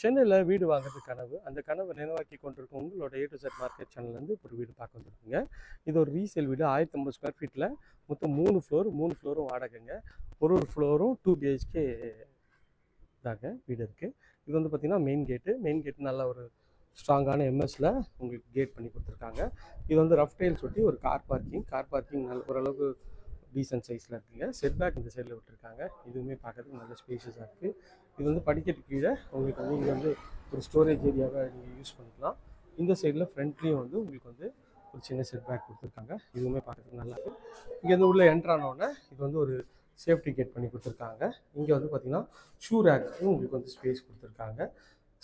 சென்னையில் வீடு வாங்குறது கனவு. அந்த கனவை நினைவாக்கி கொண்டிருக்கும் உங்களோட A to Z மார்க்கெட் சேனல்லேருந்து ஒரு வீடு பார்க்க வந்துருக்குங்க. இது ஒரு ரீசேல் வீடு. 1050 ஸ்கொயர் ஃபீட்டில் மொத்தம் 3 ஃப்ளோர், 3 ஃப்ளோரும் வாடகைங்க. ஒரு ஃப்ளோரும் 2 BHK தாங்க வீடு இருக்குது. இது வந்து பார்த்திங்கன்னா மெயின் கேட்டு நல்ல ஒரு ஸ்ட்ராங்கான எம்எஸ்ல உங்களுக்கு கேட் பண்ணி கொடுத்துருக்காங்க. இது வந்து ரஃப் டைல்ஸ் ஒட்டி ஒரு கார் பார்க்கிங் நல்ல ஓரளவுக்கு டீசன்ட் சைஸில் இருக்குங்க. செட்பேக் இந்த சைடில் விட்டுருக்காங்க. இதுவுமே பார்க்கறதுக்கு நல்ல ஸ்பேஷியஸாக இருக்குது. இது வந்து படிக்கட்டு கீழே உங்களுக்கு வந்து இங்கே வந்து ஒரு ஸ்டோரேஜ் ஏரியாவை நீங்கள் யூஸ் பண்ணிக்கலாம். இந்த சைடில் ஃப்ரண்ட்லேயும் வந்து உங்களுக்கு வந்து ஒரு சின்ன செட்பேக் கொடுத்துருக்காங்க. இதுவுமே பார்க்கறதுக்கு நல்லா இருக்குது. இங்கேருந்து உள்ளே என்ட்ரானோடனே இது வந்து ஒரு சேஃப்டி கேட் பண்ணி கொடுத்துருக்காங்க. இங்கே வந்து பார்த்திங்கன்னா ஷூ ரேக்கு உங்களுக்கு வந்து ஸ்பேஸ் கொடுத்துருக்காங்க.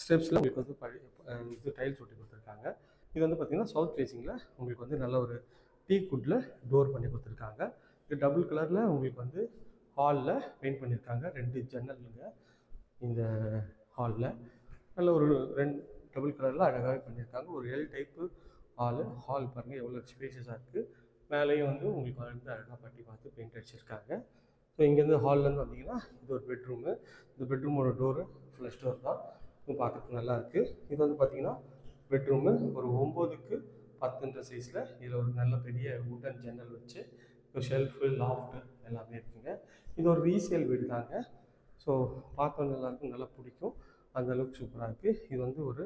ஸ்டெப்ஸில் உங்களுக்கு வந்து இது டைல்ஸ் ஒட்டி கொடுத்துருக்காங்க. இது வந்து பார்த்திங்கன்னா சவுத் ஃபேஸிங்கில் உங்களுக்கு வந்து நல்ல ஒரு டீக்குட்டில் டோர் பண்ணி கொடுத்துருக்காங்க. இது டபுள் கலரில் உங்களுக்கு வந்து ஹாலில் பெயிண்ட் பண்ணியிருக்காங்க. 2 ஜன்னலுங்க இந்த ஹாலில். நல்ல ஒரு 2 டபுள் கலரில் அழகாகவே பண்ணியிருக்காங்க. ஒரு எல் டைப்பு ஹால் பாருங்கள் எவ்வளோ ஸ்பேஷியஸாக இருக்குது. மேலேயும் வந்து உங்களுக்கு வந்து அழகாக பார்த்து பெயிண்ட் அடிச்சிருக்காங்க. ஸோ இங்கேருந்து ஹால்லேருந்து வந்தீங்கன்னா இது ஒரு பெட்ரூமு. இந்த பெட்ரூமோட டோரு ஃப்ளஷ் டோர் தான். இது பார்க்கறதுக்கு நல்லா இருக்குது. இது வந்து பார்த்திங்கன்னா பெட்ரூமு ஒரு 9க்கு 10ன்ற சைஸில். இதில் ஒரு நல்ல பெரிய வுட்டன் ஜன்னல் வச்சு ஒரு ஷெல்ஃபு லாஃப்ட்டு எல்லாமே இருக்குங்க. இது ஒரு ரீசேல் வீடு தாங்க. ஸோ பார்த்தவங்க எல்லாருக்கும் நல்லா பிடிக்கும். அந்தளவுக்கு சூப்பராக இருக்குது. இது வந்து ஒரு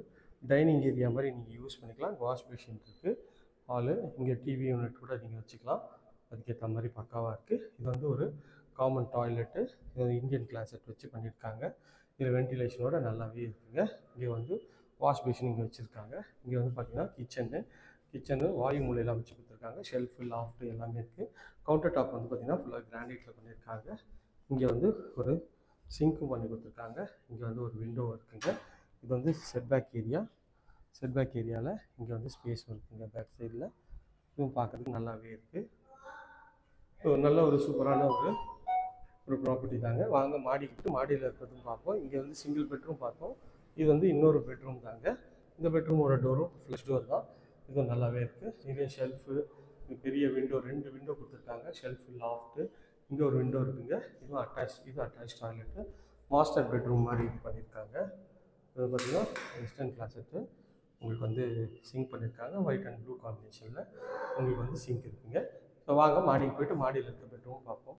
டைனிங் ஏரியா மாதிரி நீங்கள் யூஸ் பண்ணிக்கலாம். வாஷ் மிஷின் இருக்குது. ஹாலு இங்கே டிவி யூனிட் கூட நீங்கள் வச்சுக்கலாம். அதுக்கேற்ற மாதிரி பக்காவாக இருக்குது. இது வந்து ஒரு காமன் டாய்லெட்டு. இது வந்து இந்தியன் கிளாசெட் வச்சு பண்ணியிருக்காங்க. இதில் வென்டிலேஷனோட நல்லாவே இருக்குங்க. இங்கே வந்து வாஷ் மிஷின் இங்கே வச்சுருக்காங்க. இங்கே வந்து பார்த்திங்கன்னா கிச்சனு வாயு மூலையில் வச்சு கொடுத்துருக்காங்க. ஷெல்ஃபு லாஃப்ட்டு எல்லாமே இருக்குது. கவுண்டர் டாப் வந்து பார்த்திங்கன்னா ஃபுல்லாக கிரானைட்டில் பண்ணியிருக்காங்க. இங்கே வந்து ஒரு சிங்க்கும் பண்ணி கொடுத்துருக்காங்க. இங்கே வந்து ஒரு விண்டோ இருக்குங்க. இது வந்து செட்பேக் ஏரியாவில் இங்கே வந்து ஸ்பேஸ் இருக்குங்க பேக் சைடில். இதுவும் பார்க்குறதுக்கு நல்லாவே இருக்குது. ஸோ நல்ல ஒரு சூப்பரான ஒரு ப்ராப்பர்ட்டி தாங்க. வாங்க மாடியில் இருக்கிறதும் பார்ப்போம். இங்கே வந்து சிங்கிள் பெட்ரூம் பார்த்தோம். இது வந்து இன்னொரு பெட்ரூம் தாங்க. இந்த பெட்ரூமோட டோரும் ஃப்ளஷ் டோர் தான். இதுவும் நல்லாவே இருக்குது. இதே ஷெல்ஃபு பெரிய விண்டோ 2 விண்டோ கொடுத்துருக்காங்க. ஷெல்ஃபு லாஃப்ட்டு இங்கே ஒரு விண்டோ இருக்குங்க. இது அட்டாச் டாய்லெட்டு. மாஸ்டர் பெட்ரூம் மாதிரி இது பண்ணியிருக்காங்க. இது பார்த்திங்கன்னா வெஸ்டர்ன் கிளாசெட்டு உங்களுக்கு வந்து சிங்க் பண்ணியிருக்காங்க. ஒயிட் அண்ட் ப்ளூ காம்பினேஷனில் உங்களுக்கு வந்து சிங்க் இருக்குங்க. ஸோ வாங்க மாடிக்கு போய்ட்டு மாடியில் இருக்க பெட்ரூம் பார்ப்போம்.